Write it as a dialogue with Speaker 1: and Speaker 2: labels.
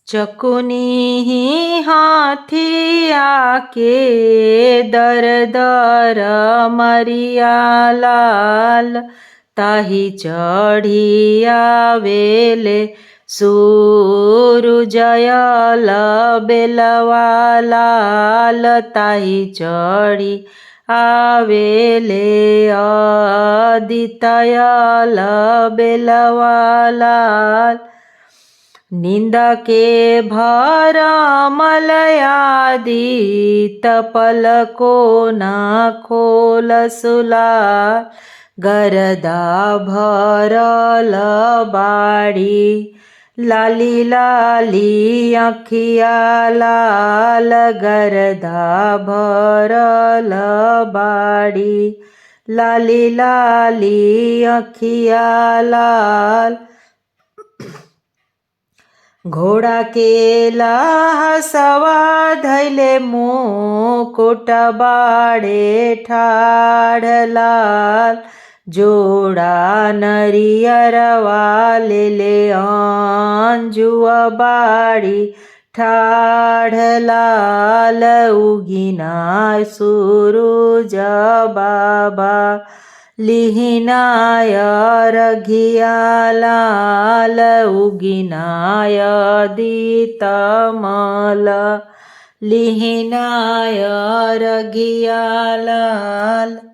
Speaker 1: चकुनी हाथी आके दर दर मरिया लाल, ताही चढ़ी आवेले सूरुजयल बेलवा लाल, ताही चढ़ी आवेले आदितयल बेलवा लाल। नींद के भरमलयादित पलको न खोलसुला, गरदा भरल बाड़ी लाली लाली अखिया लाल, गरदा भरल बाड़ी लाली लाली अखिया लाल। घोड़ा के लाहसवा धैले मुकुट बाड़े ठाढ़ लाल, जोड़ा नरियरवा लेले अंजुआ बाड़ी ठाढ़ लाल, उगिना सूरुज बाबा लिहिनाय रघिया लाल, उगिनाय दितमल लिहिनाय रघिया लाल।